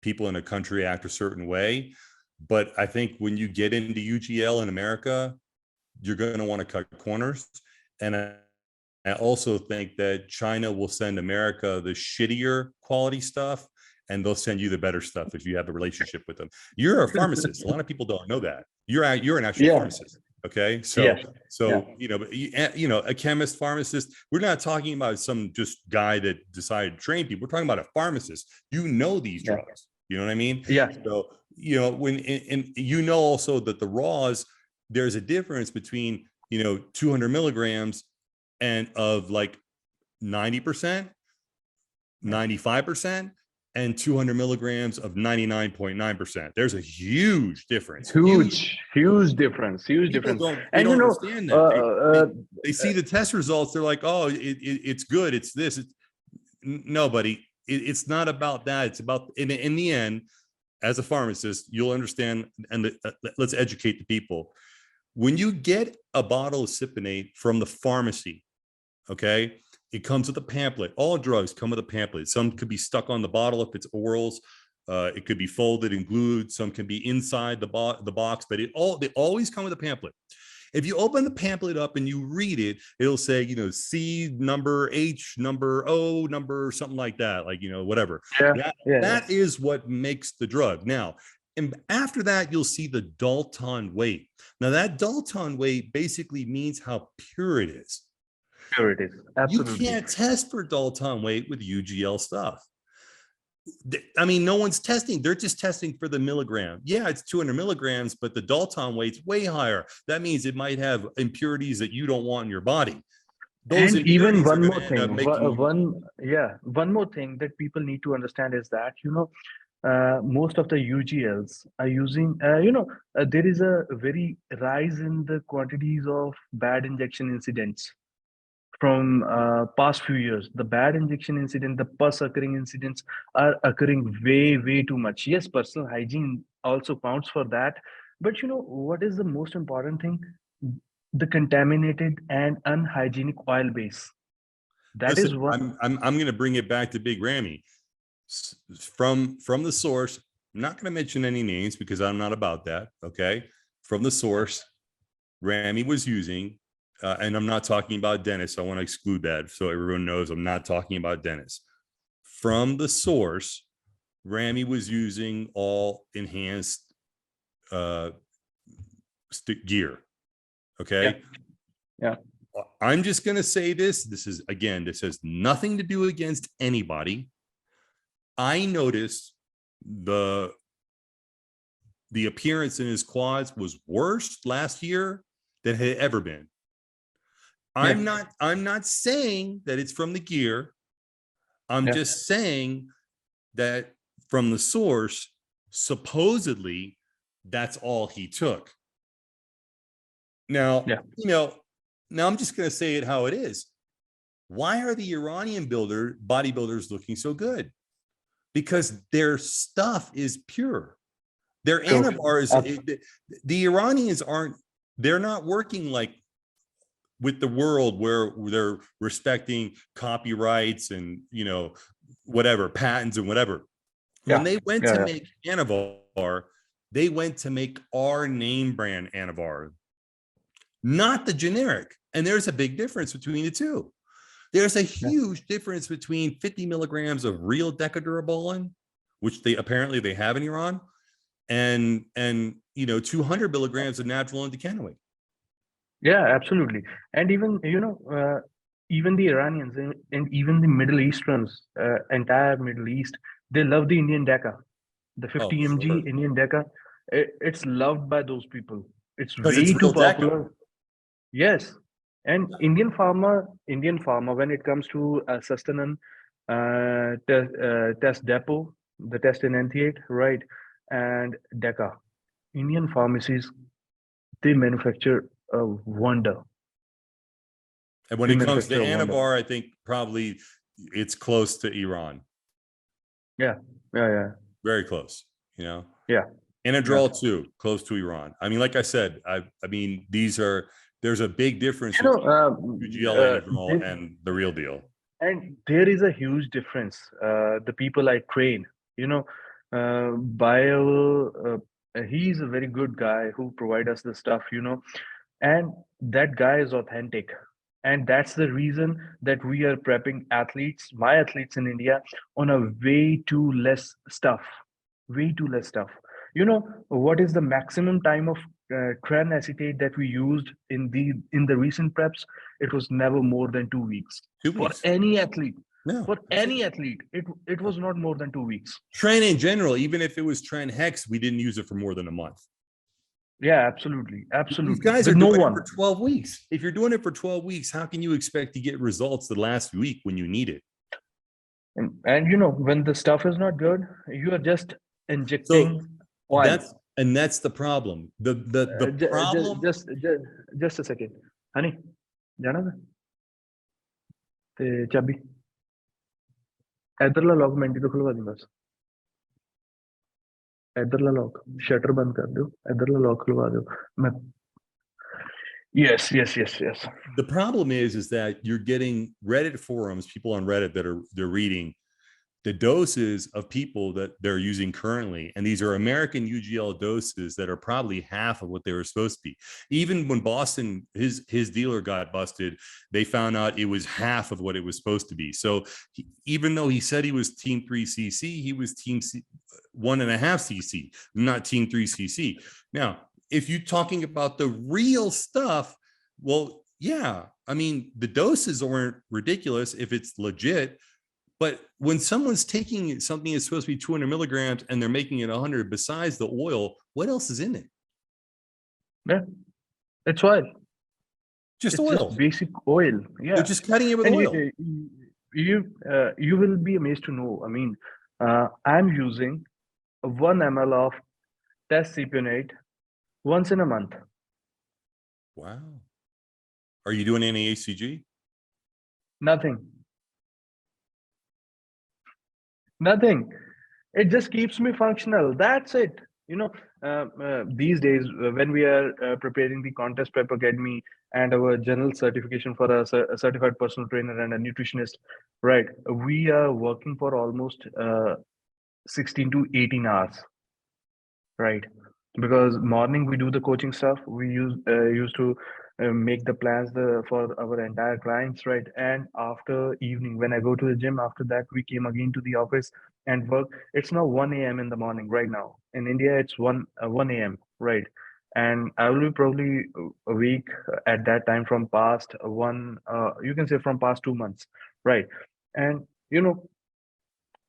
A: people in a country act a certain way, but I think when you get into UGL in America, you're going to want to cut corners. And I also think that China will send America the shittier quality stuff, and they'll send you the better stuff if you have a relationship with them. You're a pharmacist. A lot of people don't know that. You're an actual
B: yeah,
A: pharmacist. Okay.
B: yeah, yeah,
A: A chemist, pharmacist, we're not talking about some just guy that decided to train people. We're talking about a pharmacist. You know these
B: yeah,
A: drugs. You know what I mean?
B: yeah.
A: So, when, and also that the raws, there's a difference between, 200 milligrams and of like 90%, 95%, and 200 milligrams of 99.9%. There's a huge difference.
B: Huge difference. Huge
A: People
B: difference.
A: they
B: And
A: don't understand
B: uh,
A: that.
B: uh,
A: They see the test results. They're like, oh, it's good. It's this. No, buddy. It's not about that. It's about in the end, as a pharmacist, you'll understand. And let's educate the people. When you get a bottle of Cypionate from the pharmacy, okay, it comes with a pamphlet. All drugs come with a pamphlet. Some could be stuck on the bottle if it's orals. It could be folded and glued. Some can be inside the box, but they always come with a pamphlet. If you open the pamphlet up and you read it, it'll say, C number, H number, O number, something like that, like, whatever. That is what makes the drug. Now, and after that, you'll see the Dalton weight. Now, that Dalton weight basically means how pure it is.
B: Pure it is. Absolutely.
A: You can't test for Dalton weight with UGL stuff. I mean, no one's testing. They're just testing for the milligram. Yeah, it's 200 milligrams, but the Dalton weight's way higher. That means it might have impurities that you don't want in your body. Those
B: And even
A: impurities are
B: one
A: going
B: more
A: to end
B: thing,
A: up making
B: one more thing that people need to understand is that, most of the UGLs are using, there is a very rise in the quantities of bad injection incidents from past few years. The bad injection incident, the pus occurring incidents are occurring way too much. Yes, personal hygiene also counts for that. But what is the most important thing? The contaminated and unhygienic oil base. That is
A: Listen,
B: what.
A: I'm going to bring it back to Big Rammy. From the source, I'm not going to mention any names because I'm not about that. Okay. From the source, Rammy was using and I'm not talking about Dennis. I want to exclude that so everyone knows I'm not talking about Dennis. From the source, Ramy was using all enhanced gear. Okay.
B: Yeah.
A: I'm just going to say this. This has nothing to do against anybody. I noticed the appearance in his quads was worse last year than it had ever been. I'm not saying that it's from the gear. I'm just saying that from the source, supposedly that's all he took. Now, now I'm just going to say it how it is. Why are the Iranian bodybuilders looking so good? Because their stuff is pure. Their Anavar is, the Iranians they're not working like with the world where they're respecting copyrights and, whatever, patents and whatever. When they went to make Anavar, they went to make our name brand Anavar, not the generic. And there's a big difference between the two. There's a huge difference between 50 milligrams of real decadurabolin, which they have in Iran, and 200 milligrams of natural indecanoate.
B: Yeah, absolutely. And even even the Iranians and even the Middle Easterns, entire Middle East, they love the Indian Deca, the 50 mg Indian Deca. It's loved by those people. It's way too popular. Yes, and Indian pharma, when it comes to sustanon, test depot, the test enanthiate, right, and Deca, Indian pharmacies, they manufacture a wonder.
A: And when it comes to Anavar, I think probably it's close to Iran.
B: Yeah.
A: Very close,
B: Yeah.
A: Anadrol too, close to Iran. I mean, like I said, I mean, there's a big difference between UGL Anadrol and the real deal.
B: And there is a huge difference. The people I train, he's a very good guy who provide us the stuff, and that guy is authentic. And that's the reason that we are prepping my athletes in India, on a way too less stuff. What is the maximum time of tren acetate that we used in the recent preps? It was never more than 2 weeks.
A: 2 weeks.
B: For any athlete.
A: No.
B: For any athlete, it was not more than 2 weeks.
A: Tren in general, even if it was Tren Hex, we didn't use it for more than a month.
B: Yeah, absolutely.
A: These guys are doing it for 12 weeks. If you're doing it for 12 weeks, how can you expect to get results the last week when you need it?
B: And when the stuff is not good, you are just injecting oil.
A: That's the problem. The problem.
B: Just a second, honey. जाना था ते चाबी इधरला lock mentee तो खुलवा दी बस इधरला lock shutter बंद कर दो इधरला लॉक खुलवा दो मैं Yes.
A: The problem is that you're getting Reddit forums, people on Reddit they're reading the doses of people that they're using currently. And these are American UGL doses that are probably half of what they were supposed to be. Even when Boston, his dealer got busted, they found out it was half of what it was supposed to be. So even though he said he was team 3cc, he was team 1.5cc, not team 3cc. Now, if you're talking about the real stuff, well, yeah, I mean, the doses aren't ridiculous if it's legit. But when someone's taking something that's supposed to be 200 milligrams and they're making it 100 besides the oil, what else is in it?
B: Yeah, it's oil.
A: Just oil.
B: Just basic oil. Yeah.
A: They're just cutting it with oil.
B: You will be amazed to know. I mean, I'm using 1 ml of test Stimulants once in a month.
A: Wow. Are you doing any ACG?
B: Nothing. It just keeps me functional. That's it. These days when we are preparing the contest prep academy and our general certification for a certified personal trainer and a nutritionist, right? We are working for almost 16 to 18 hours, right? because morning we do the coaching stuff. We used to make the plans for our entire clients, right? And after evening, when I go to the gym, after that we came again to the office and work. It's now 1 a.m. in the morning right now. In India, it's 1 a.m., right? And I will be probably a week at that time from past you can say from past 2 months, right? And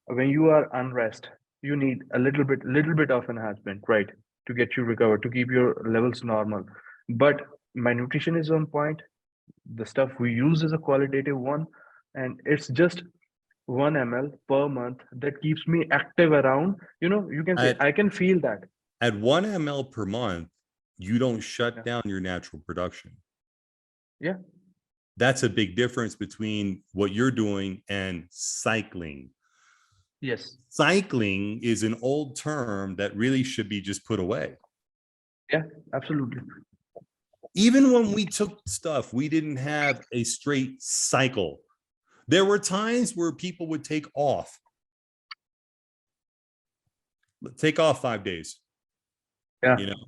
B: when you are unrest, you need a little bit of enhancement, right, to get you recovered, to keep your levels normal. But my nutrition is on point. The stuff we use is a qualitative one, and it's just 1 ml per month that keeps me active around. You can say
A: At
B: I can feel that.
A: at 1 ml per month, you don't shut
B: Yeah,
A: down your natural production.
B: yeah,
A: That's a big difference between what you're doing and cycling.
B: yes,
A: Cycling is an old term that really should be just put away.
B: yeah, absolutely.
A: Even when we took stuff, we didn't have a straight cycle. There were times where people would take off 5 days,
B: Yeah,
A: you know.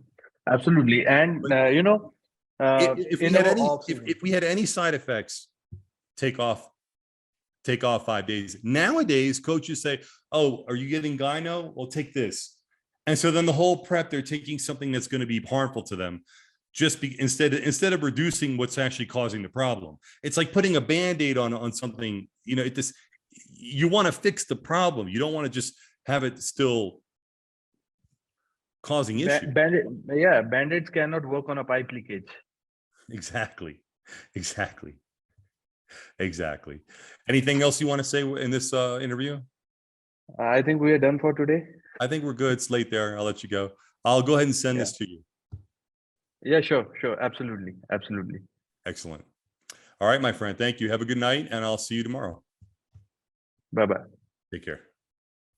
B: absolutely. And
A: If we
B: in
A: had
B: our
A: any,
B: off season.
A: if we had any side effects, take off 5 days. Nowadays, coaches say, "Oh, are you getting gyno? Well, take this." And so then the whole prep, they're taking something that's going to be harmful to them, instead of reducing what's actually causing the problem. It's like putting a Band-Aid on something. You want to fix the problem. You don't want to just have it still causing issues.
B: Band-aids cannot work on a pipe leakage.
A: Exactly. Anything else you want to say in this interview?
B: I think we are done for today.
A: I think we're good. It's late there. I'll let you go. I'll go ahead and send this to you.
B: Yeah, sure. Absolutely.
A: Excellent. All right, my friend. Thank you. Have a good night, and I'll see you tomorrow.
B: Bye-bye.
A: Take care.